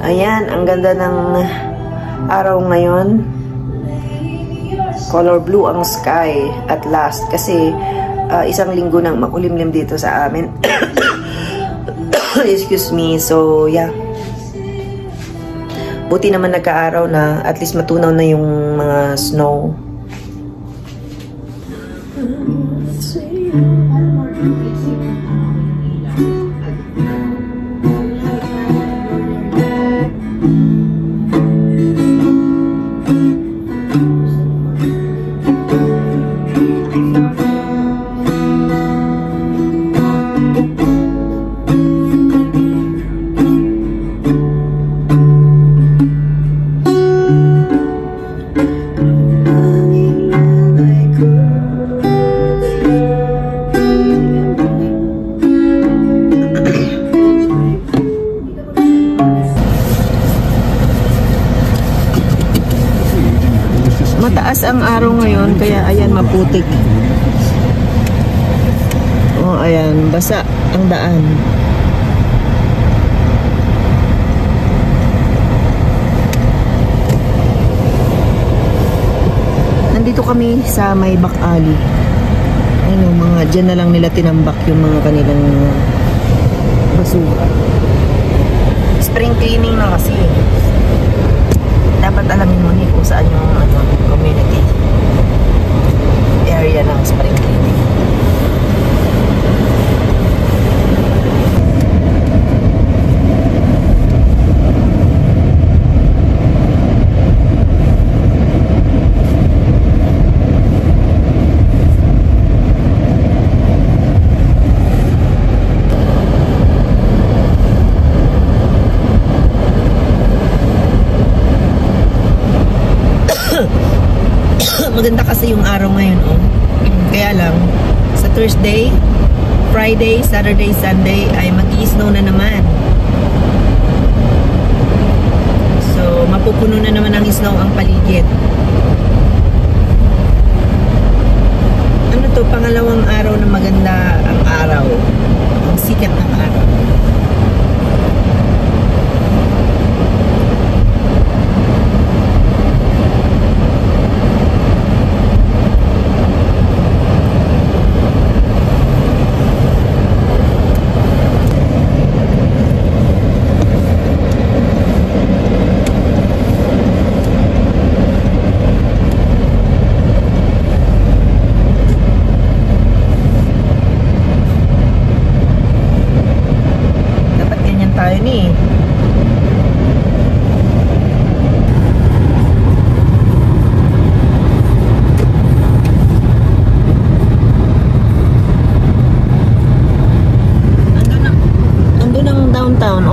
Ayan, ang ganda ng araw ngayon. Color blue ang sky at last. Kasi isang linggo nang makulimlim dito sa amin. Excuse me. So, yeah. Buti naman nagka-araw na. At least matunaw na yung mga snow. Mataas ang araw ngayon, kaya ayan, maputik. Oh, ayan, basa ang daan. Nandito kami sa may back alley. Ayun, mga dyan na lang nila tinambak yung mga kanilang basura. Spring cleaning na kasi. Dapat alamin mo kung saan yung community area ng spring cleaning. Maganda kasi yung araw ngayon, oh. Kaya lang, sa Thursday, Friday, Saturday, Sunday ay mag-i-snow na naman. So, mapupuno na naman ng snow ang paligid. Ano to, pangalawang araw na maganda ang araw. Ang sikat ng araw.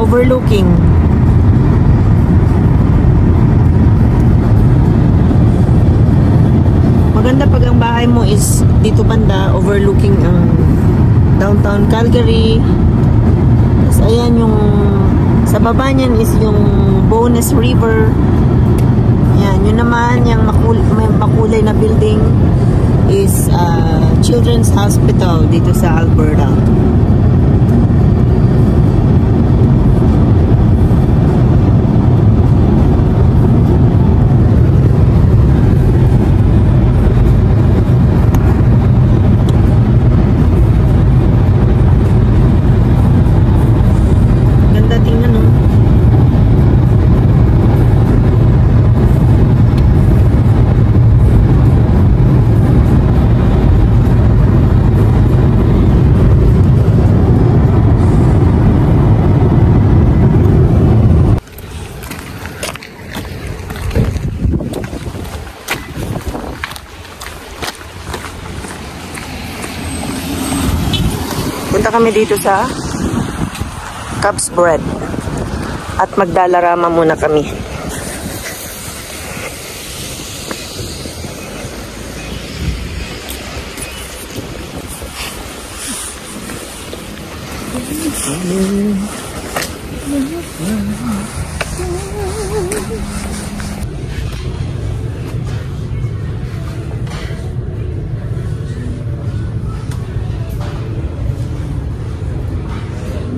Overlooking. Maganda pag ang bahay mo is dito banda, overlooking ang downtown Calgary. Tapos ayan yung sa baba niyan is yung Bowness River. Yan, yun naman yung makulay na building is Children's Hospital dito sa Alberta. Punta kami dito sa Cubs Bread at magdalarama muna kami.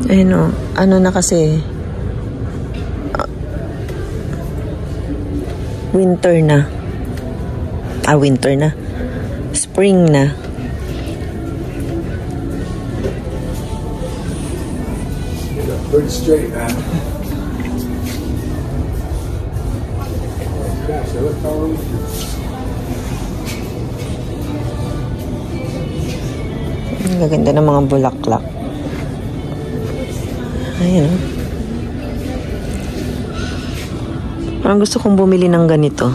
Ayun o, ano na kasi, winter na. Winter na. Spring na. Pretty straight, man. Gosh, I look how Ang gaganda ng mga bulaklak. Ayan, oh. Parang gusto kong bumili ng ganito.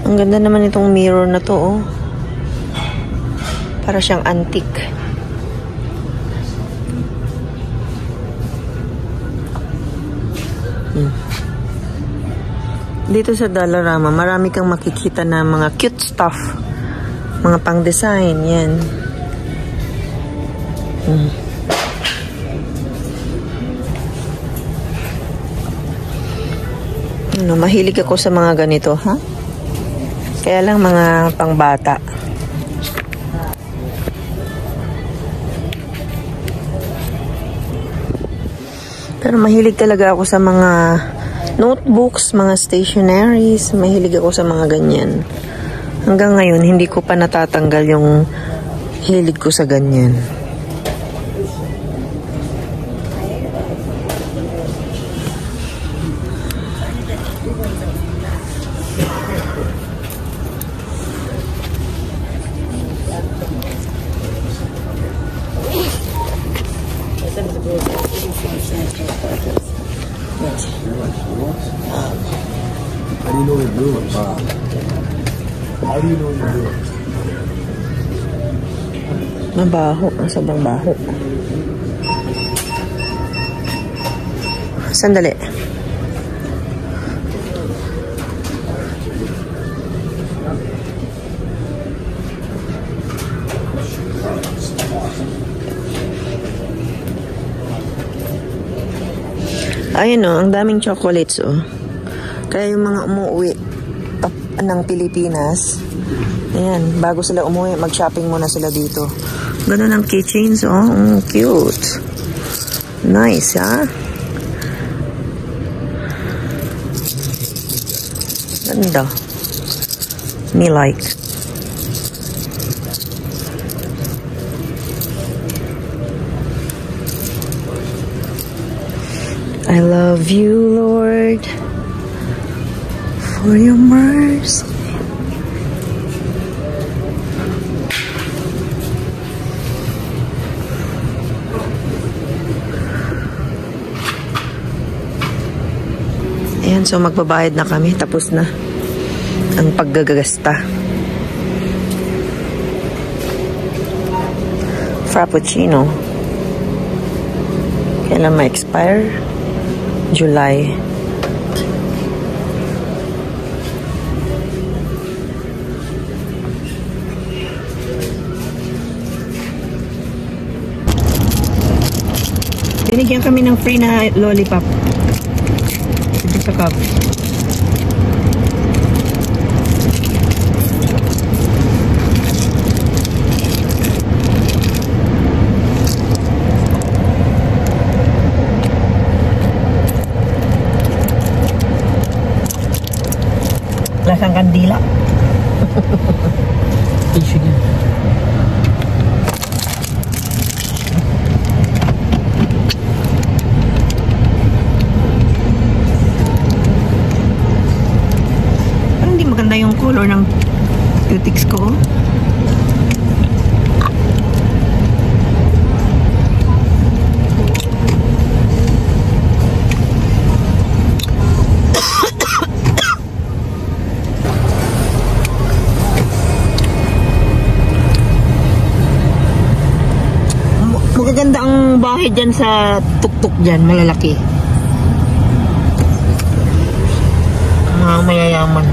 Ang ganda naman itong mirror na to, oh. Para siyang antique. Dito sa Dollarama, marami kang makikita na mga cute stuff. Mga pang-design, yan. Mahilig ako sa mga ganito, ha? Kaya lang mga pangbata. Pero mahilig talaga ako sa mga notebooks, mga stationaries. Mahilig ako sa mga ganyan. Hanggang ngayon, hindi ko pa natatanggal yung hilig ko sa ganyan. How do you know you're doing it, Bob? How do you know you're doing it? Mabaho. Sobrang baho. Sandali. Ayun, oh, ang daming chocolates, oh. Kaya yung mga umuwi ng Pilipinas, ayan, bago sila umuwi, mag-shopping muna sila dito. Ganun ang keychains, oh. Cute. Nice, ha? Ganda. Me like. I love you, Lord, for your mercy. Ayan, so magbabayad na kami. Tapos na ang paggagasta. Frappuccino. Kailan ma-expire? July. Binigyan kami ng free na lollipop. Ito sa cup. Lasang kandila. Tissue yan. Parang hindi maganda yung color ng cutics ko. Magaganda ang bahay dyan sa tuktok dyan, malalaki. Mga mayayaman.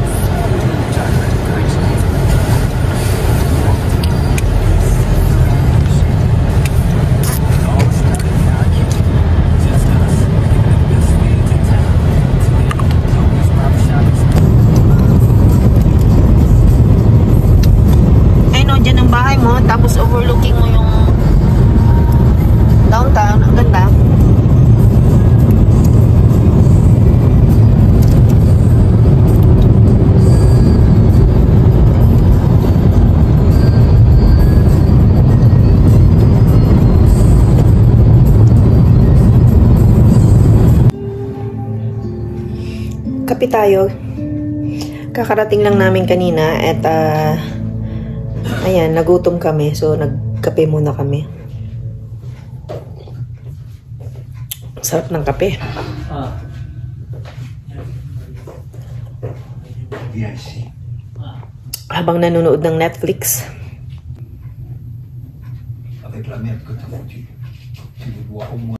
magkape tayo. Kakarating lang namin kanina at ayan, nagutom kami. So, nagkape muna kami. Sarap ng kape. Habang nanonood ng Netflix. Avec la merde que t'as foutue, tu veux boire au moins.